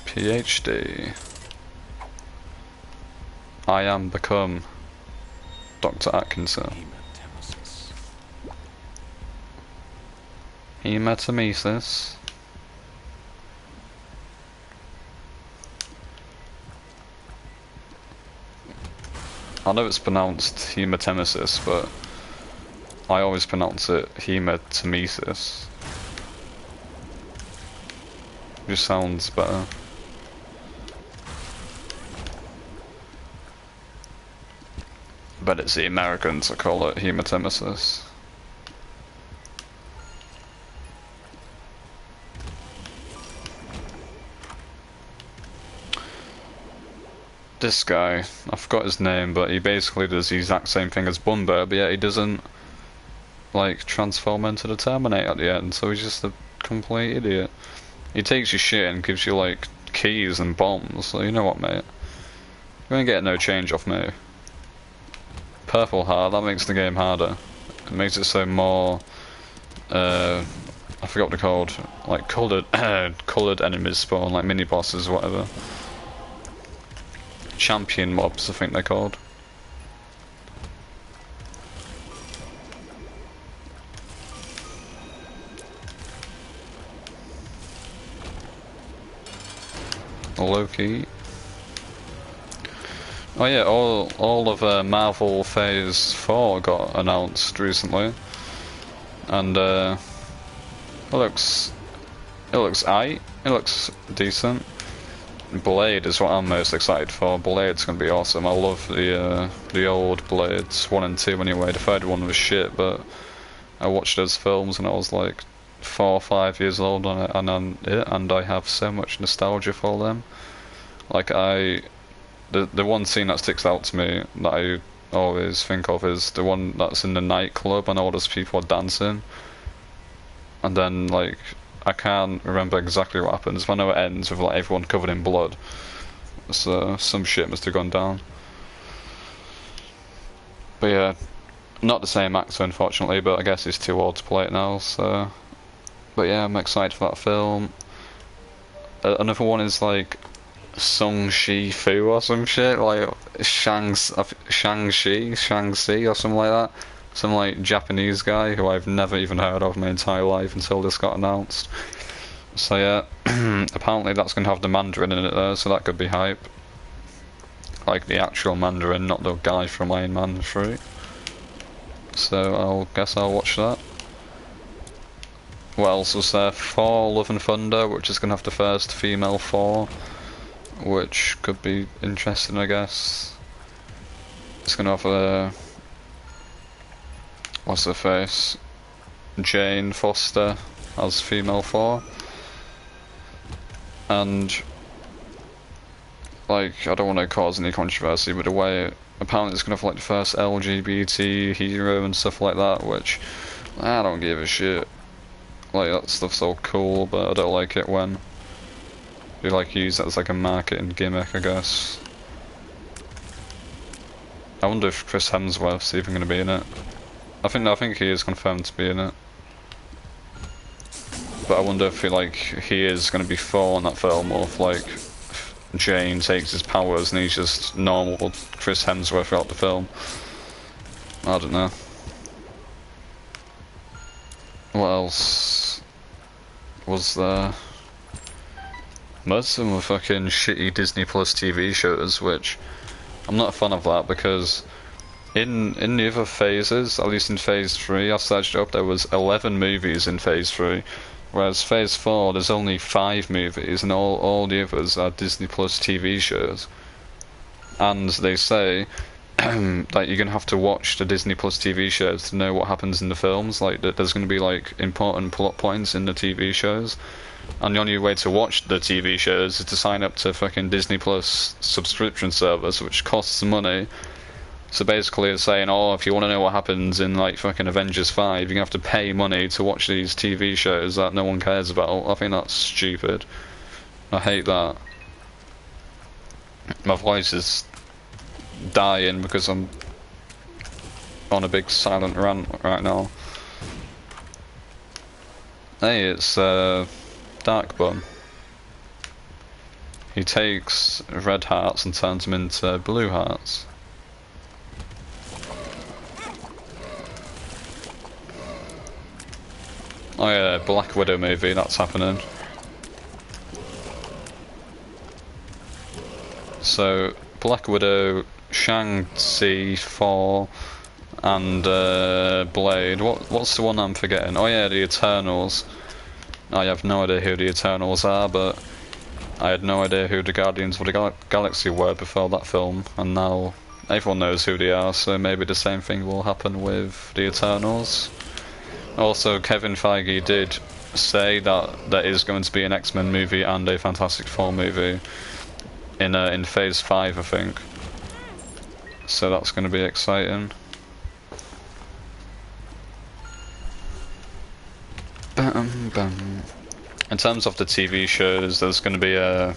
PhD. I am become Dr. Atkinson. Hematemesis. I know it's pronounced hematemesis, but I always pronounce it hematemesis. Just sounds better. But it's the Americans that call it hematemesis. This guy, I forgot his name, but he basically does the exact same thing as Bumber, but yet he doesn't, like, transform into the Terminator at the end, so he's just a complete idiot. He takes your shit and gives you, like, keys and bombs, so you know what, mate? You're gonna get no change off me. Purple heart, that makes the game harder. It makes it so more, I forgot what they're called, like, coloured enemies spawn, like mini-bosses or whatever. Champion mobs, I think they're called. Loki. Oh yeah, all of Marvel Phase 4 got announced recently, and it looks aight. It looks decent. Blade is what I'm most excited for. Blade's gonna be awesome. I love the old Blades 1 and 2 anyway. The third one was shit, but I watched those films and I was like 4 or 5 years old and I have so much nostalgia for them. Like the one scene that sticks out to me that I always think of is the one that's in the nightclub and all those people are dancing, and then like I can't remember exactly what happens, but I know it ends with like everyone covered in blood. So some shit must have gone down. But yeah, not the same actor unfortunately, but I guess he's too old to play it now, so. But yeah, I'm excited for that film. Another one is like Shang-Chi Fu or some shit, like Shang-Chi or something like that. Some like Japanese guy who I've never even heard of my entire life until this got announced. So yeah, apparently that's going to have the Mandarin in it there, so that could be hype. Like the actual Mandarin, not the guy from Iron Man 3. So guess I'll watch that. What else was there? Thor Love and Thunder, which is going to have the first female Thor, which could be interesting, I guess. It's going to have a... what's her face? Jane Foster as female Thor. And, like, I don't want to cause any controversy, but the way... apparently it's going to have, like, the first LGBT hero and stuff like that, which I don't give a shit. Like, that stuff's all cool, but I don't like it when they, like, use it as, like, a marketing gimmick, I guess. I wonder if Chris Hemsworth's even going to be in it. I think he is confirmed to be in it. But I wonder if he is going to be Thor in that film, or if like Jane takes his powers and he's just normal Chris Hemsworth throughout the film. I don't know. What else was there? Most of them were fucking shitty Disney Plus TV shows, which I'm not a fan of that, because in the other phases, at least in phase 3, I searched up, there was 11 movies in phase 3, whereas phase 4 there's only 5 movies, and all the others are Disney Plus TV shows. And they say that you're gonna have to watch the Disney Plus TV shows to know what happens in the films. Like there's gonna be like important plot points in the TV shows, and the only way to watch the TV shows is to sign up to fucking Disney Plus subscription service, which costs money. So basically it's saying, oh, if you want to know what happens in like fucking Avengers 5, you're gonna have to pay money to watch these TV shows that no one cares about. I think that's stupid. I hate that. My voice is dying because I'm on a big silent rant right now. Hey, it's Dark Bum. He takes red hearts and turns them into blue hearts. Oh yeah, Black Widow movie, that's happening. So, Black Widow, Shang-Chi, Thor, and Blade. What's the one I'm forgetting? Oh yeah, the Eternals. I have no idea who the Eternals are, but I had no idea who the Guardians of the Galaxy were before that film, and now everyone knows who they are, so maybe the same thing will happen with the Eternals. Also, Kevin Feige did say that there is going to be an X-Men movie and a Fantastic Four movie in Phase 5, I think. So that's going to be exciting. In terms of the TV shows, there's going to be a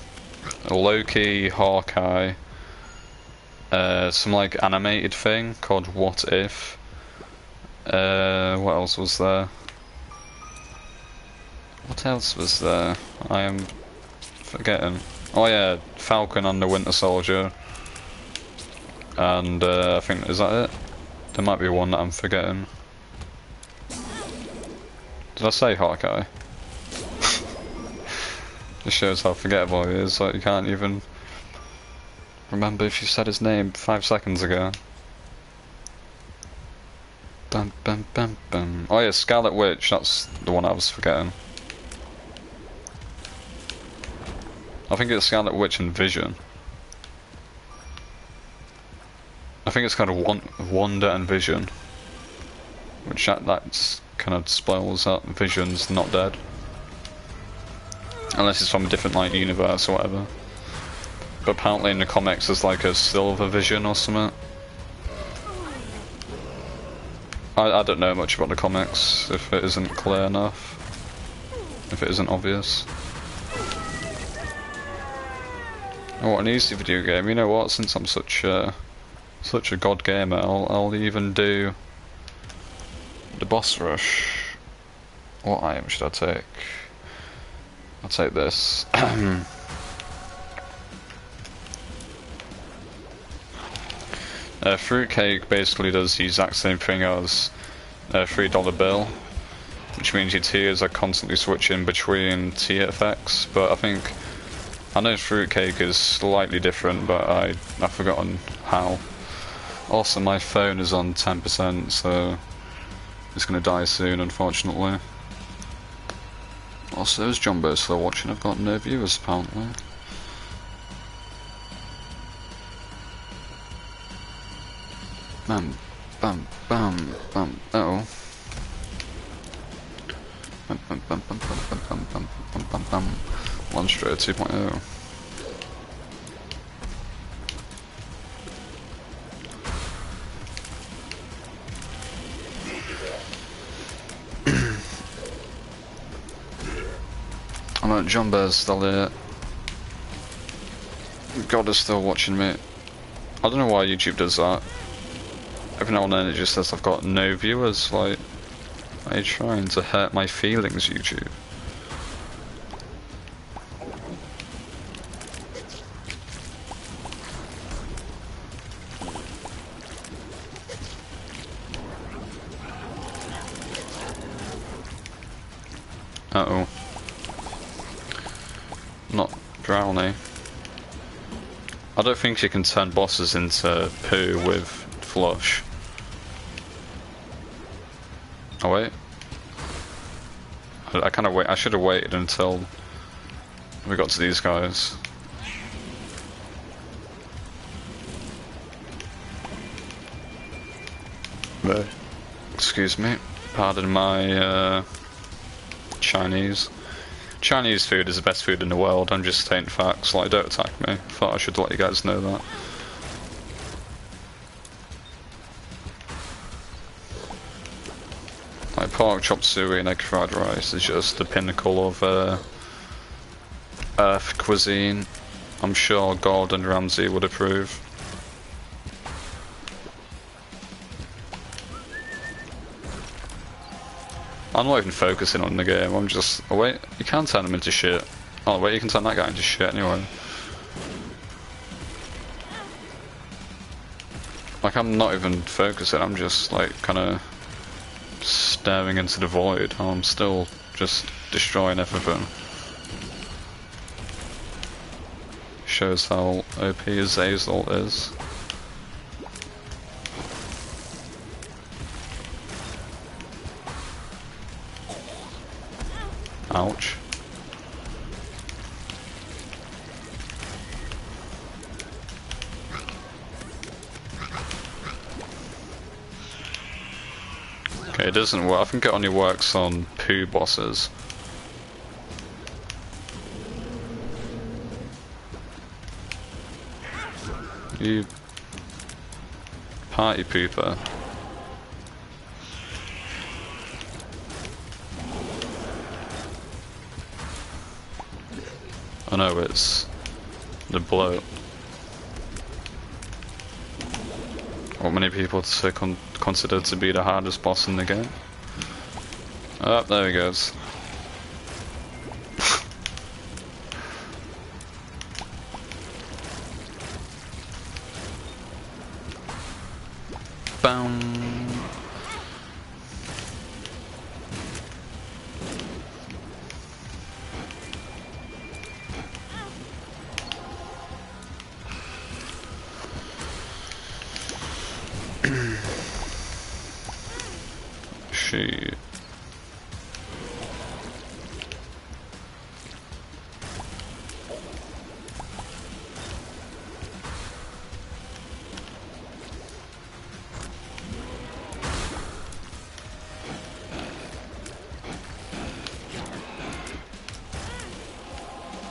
Loki, Hawkeye, some like animated thing called What If. What else was there? What else was there? I am forgetting. Oh yeah, Falcon and the Winter Soldier. And I think, is that it? There might be one that I'm forgetting. Did I say Hawkeye? This shows how forgettable he is, like you can't even remember if you said his name 5 seconds ago. Bum, bum, bum, bum. Oh yeah, Scarlet Witch, that's the one I was forgetting. I think it's Scarlet Witch and Vision. I think it's kind of Wanda and Vision. Which that's kind of spoils that Vision's not dead. Unless it's from a different like universe or whatever. But apparently in the comics there's like a Silver Vision or something. I don't know much about the comics if it isn't clear enough. If it isn't obvious. Oh, an easy video game. You know what? Since I'm such a god gamer, I'll even do the boss rush. What item should I take? I'll take this. Fruitcake basically does the exact same thing as a $3 bill, which means your tiers are constantly switching between tier effects, but I know Fruitcake is slightly different, but I've forgotten how. Also, my phone is on 10%, so it's going to die soon, unfortunately. Also, is Jumbo still watching? I've got no viewers, apparently. Bam, bam, bam, bam. Uh-oh. Bam, bam, bam, bam, bam, bam, bam, bam, bam, bam, bam. Lonstra 2.0. I know Jumbo's still here. God is still watching me. I don't know why YouTube does that. Every now and then it just says I've got no viewers, like, are you trying to hurt my feelings, YouTube? Uh-oh. Not Brownie. I don't think you can turn bosses into poo with flush. Oh wait. I should have waited until we got to these guys. But, excuse me. Pardon my Chinese. Chinese food is the best food in the world. I'm just stating facts. Like, don't attack me. Thought I should let you guys know that. Like, pork chop suey and egg fried rice is just the pinnacle of Earth cuisine. I'm sure Gordon Ramsay would approve. I'm not even focusing on the game, I'm just... Oh wait, you can turn them into shit. Oh wait, you can turn that guy into shit anyway. Like, I'm not even focusing, I'm just like kinda staring into the void. I'm still just destroying everything. Shows how OP Zay's ult is. Ouch. Okay, it doesn't work. I think it only works on poo bosses. You party pooper. I know it's the bloat. What many people consider to be the hardest boss in the game. Oh, there he goes. Bam. Shit.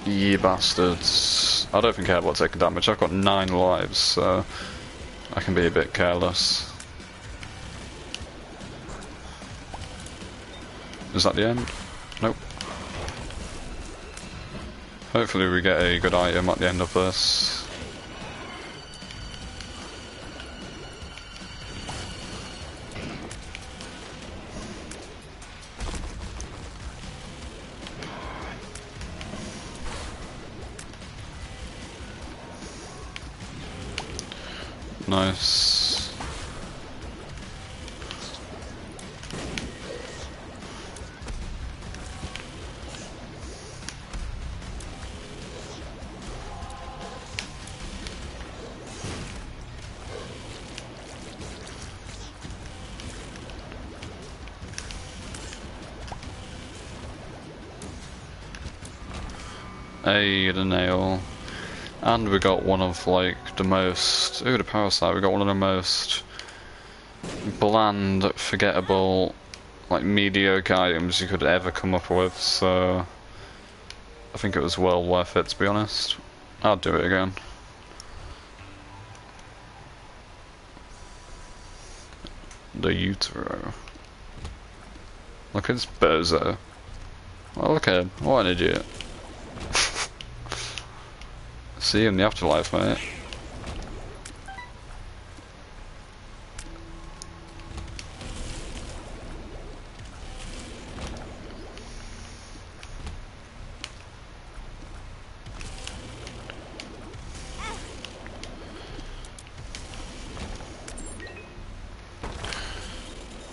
Ye bastards. I don't think I care about taking damage. I've got 9 lives, so I can be a bit careless. Is that the end? Nope. Hopefully we get a good item at the end of this. Nice. Hey, the nail. And we got one of like the most... Ooh, the parasite. We got one of the most bland, forgettable, like mediocre items you could ever come up with, so I think it was well worth it, to be honest. I'll do it again. The utero. Look at this bozo. Oh, look at him. What an idiot. See you in the afterlife, mate.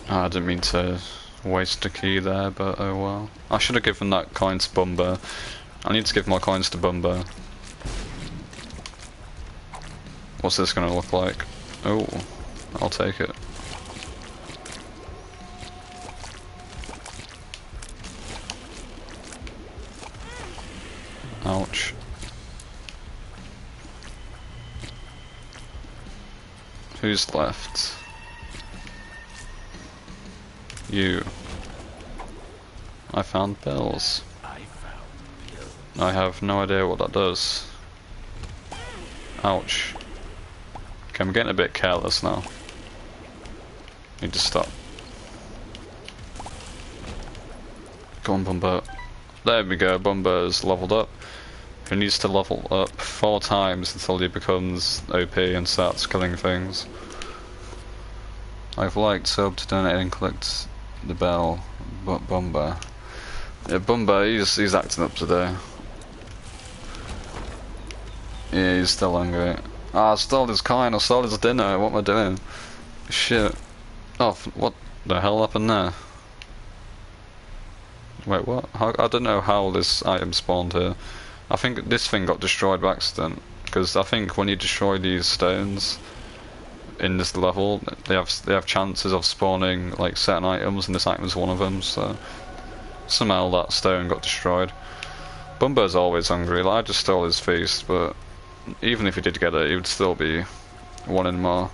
Oh, I didn't mean to waste a key there, but oh well. I should have given that coin to Bumbo. I need to give more coins to Bumbo. What's this gonna look like? Oh, I'll take it. Ouch. Who's left? You. I found bells. I have no idea what that does. Ouch. Okay, I'm getting a bit careless now. Need to stop. Go on, Bumbo. There we go, Bumbo's leveled up. He needs to level up 4 times until he becomes OP and starts killing things. I've liked, subbed, donated and clicked the bell, Bumba. Yeah, Bumba, he's acting up today. Yeah, he's still hungry. Ah, I stole his coin, I stole his dinner, what am I doing? Shit. Oh, what the hell happened there? Wait, what? I don't know how this item spawned here. I think this thing got destroyed by accident. Because I think when you destroy these stones in this level, they have chances of spawning like certain items, and this item is one of them, so somehow that stone got destroyed. Bumbo's always hungry, like, I just stole his feast, but even if he did get it, he would still be wanting more.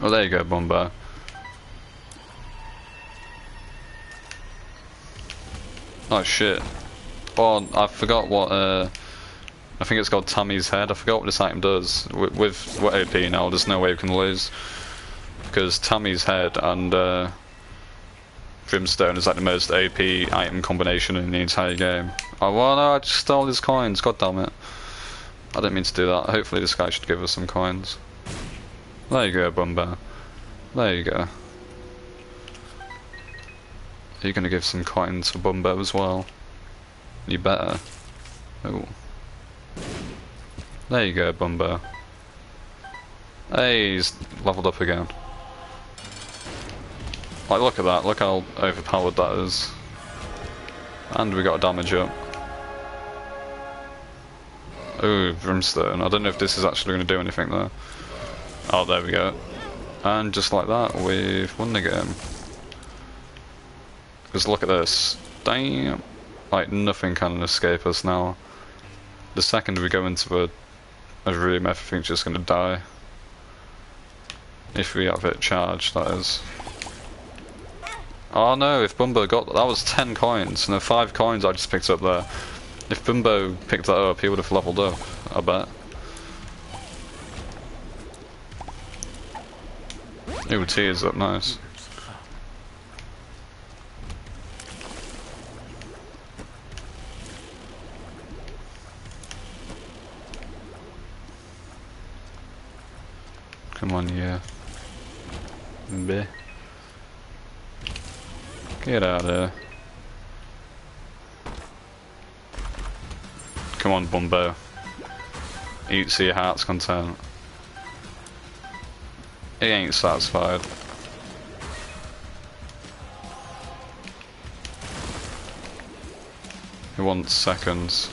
Oh, there you go, Bumbo. Oh shit. Oh, I forgot what, I think it's called Tammy's Head. I forgot what this item does. With AP now, there's no way we can lose. Because Tammy's Head and Brimstone is like the most AP item combination in the entire game. Oh, well, no, I just stole his coins, god damn it. I didn't mean to do that. Hopefully this guy should give us some coins. There you go, Bumbo. There you go. Are you gonna give some coins for Bumbo as well? You better. Oh. There you go, Bumbo. Hey, he's leveled up again. Like, look at that, look how overpowered that is. And we got a damage up. Ooh, Brimstone. I don't know if this is actually going to do anything there. Oh, there we go. And just like that, we've won the game. Because look at this. Damn. Like, nothing can escape us now. The second we go into a room, everything's just going to die. If we have it charged, that is. Oh no, if Bumbo got that was 10 coins, no 5 coins I just picked up there. If Bumbo picked that up, he would have leveled up, I bet. Ooh, T is up, nice. Come on, yeah. B. Get out of there. Come on, Bumbo. Eat to your heart's content. He ain't satisfied. He wants seconds.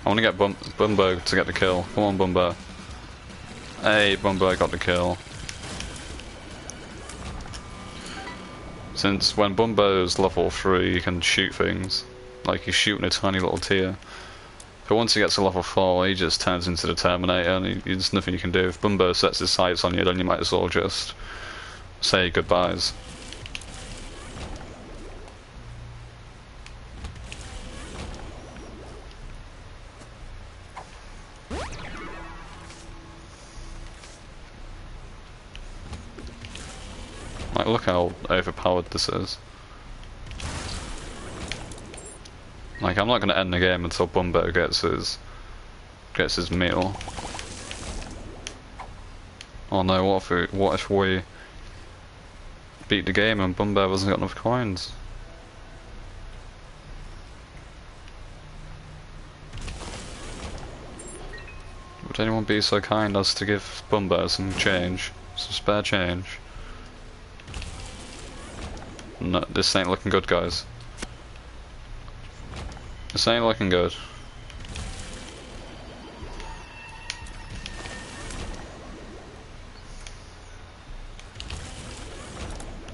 I want to get Bumbo to get the kill. Come on, Bumbo. Hey, Bumbo got the kill. Since when Bumbo's level 3, he can shoot things. Like he's shooting a tiny little tier. But once he gets to level 4, he just turns into the Terminator and there's nothing you can do. If Bumbo sets his sights on you, then you might as well just say goodbyes. Like, look how overpowered this is. Like, I'm not gonna end the game until Bumbo gets his meal. Oh no, what if we beat the game and Bumbo hasn't got enough coins? Would anyone be so kind as to give Bumbo some change? Some spare change? No, this ain't looking good, guys. This ain't looking good.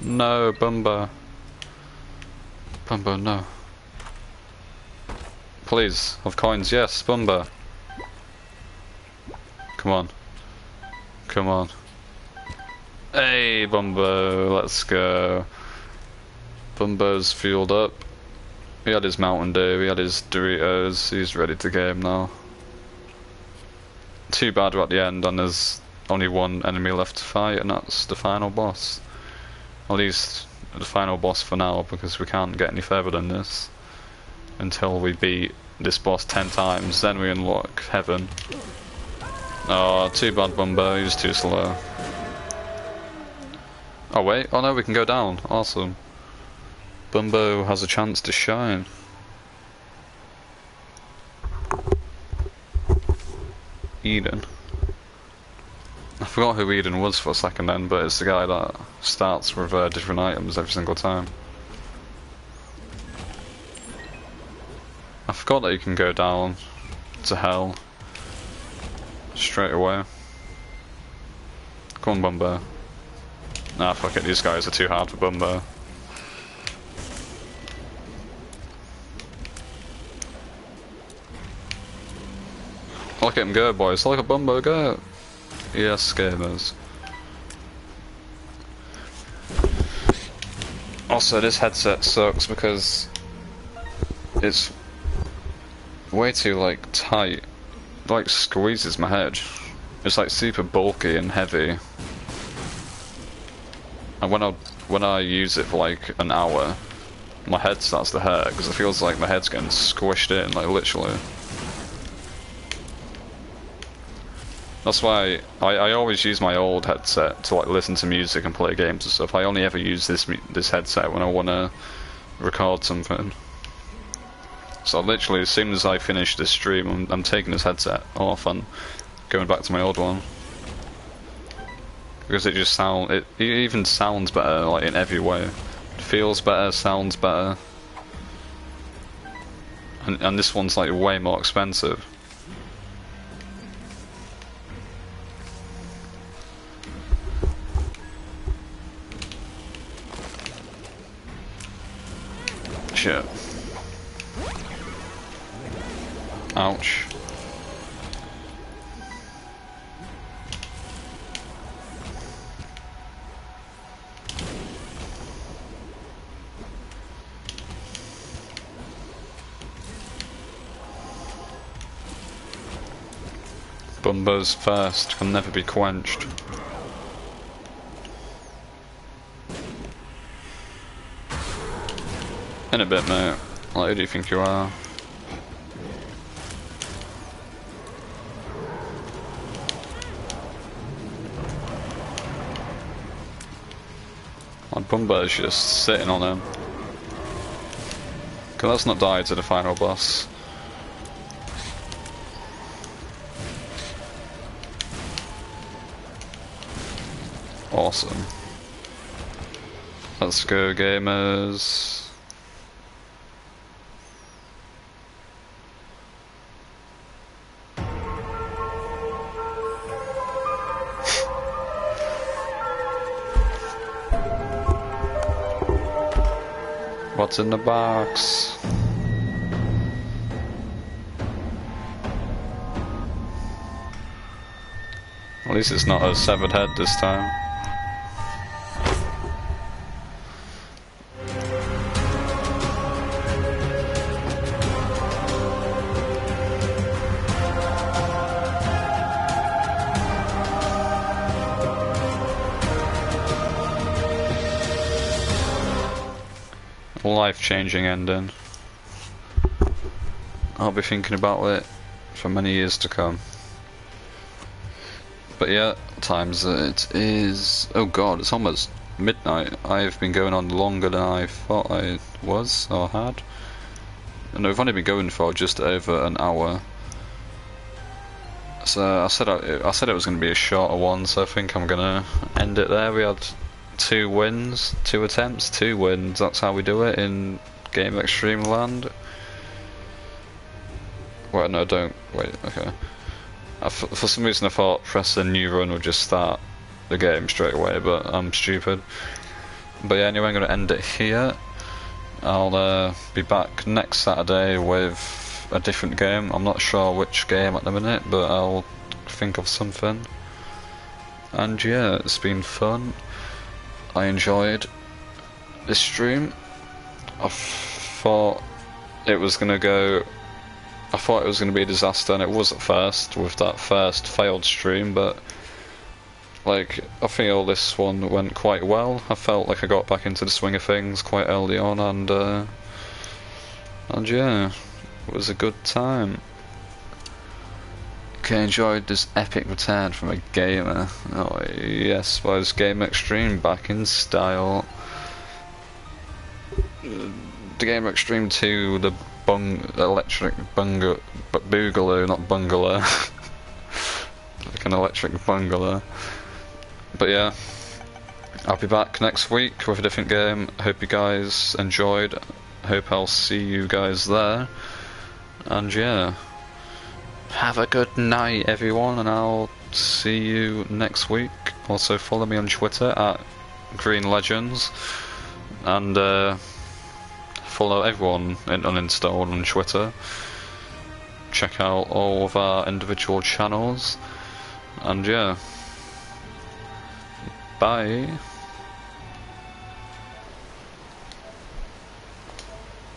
No, Bumbo. Bumbo, no. Please, have coins, yes, Bumbo. Come on. Come on. Hey, Bumbo, let's go. Bumbo's fueled up. He had his Mountain Dew, he had his Doritos, he's ready to game now. Too bad we're at the end and there's only one enemy left to fight and that's the final boss. At least the final boss for now, because we can't get any further than this until we beat this boss 10 times, then we unlock heaven. Oh, too bad Bumbo, he was too slow. Oh wait, oh no, we can go down, awesome. Bumbo has a chance to shine. Eden. I forgot who Eden was for a second then, but it's the guy that starts with different items every single time. I forgot that you can go down to hell straight away. Come on, Bumbo. Nah, fuck it, these guys are too hard for Bumbo. Look at him go, boys. Look at Bumbo go. Yes, gamers. Also, this headset sucks because it's way too, like, tight. It, like, squeezes my head. It's, like, super bulky and heavy. And when I use it for, like, an hour, my head starts to hurt because it feels like my head's getting squished in, like, literally. That's why I always use my old headset to like listen to music and play games and stuff. I only ever use this headset when I want to record something. So literally, as soon as I finish this stream, I'm taking this headset off and going back to my old one, because it even sounds better, like in every way. It feels better, sounds better, and this one's like way more expensive. Shit. Ouch. Bumbo's thirst can never be quenched. In a bit, mate. Like, who do you think you are? My Bumbo's just sitting on him. Can let's not die to the final boss. Awesome. Let's go, gamers. What's in the box? At least it's not a severed head this time. Life-changing ending. I'll be thinking about it for many years to come. But yeah, times it is... oh god, it's almost midnight. I've been going on longer than I thought I was, or had. And I've only been going for just over an hour. So I said it was going to be a shorter one, so I think I'm going to end it there. We had 2 wins, 2 attempts, 2 wins. That's how we do it in Game Extreme Land. Wait, no, don't. Wait, okay. For some reason I thought press a new run would just start the game straight away, but I'm stupid. But yeah, anyway, I'm going to end it here. I'll be back next Saturday with a different game. I'm not sure which game at the minute, but I'll think of something. And yeah, it's been fun. I enjoyed this stream. I thought it was going to be a disaster, and it was at first with that first failed stream, but like, I feel this one went quite well. I felt like I got back into the swing of things quite early on, and yeah, it was a good time. Okay, enjoyed this epic return from a gamer. Oh yes, was Game Extreme back in style. The Game Extreme 2, the electric boogaloo, not bungalow. Like an electric bungalow. But yeah, I'll be back next week with a different game. Hope you guys enjoyed. Hope I'll see you guys there. And yeah, have a good night everyone, and I'll see you next week. Also follow me on Twitter at Green Legends, and follow everyone in Uninstalled on Twitter. Check out all of our individual channels, and yeah, bye.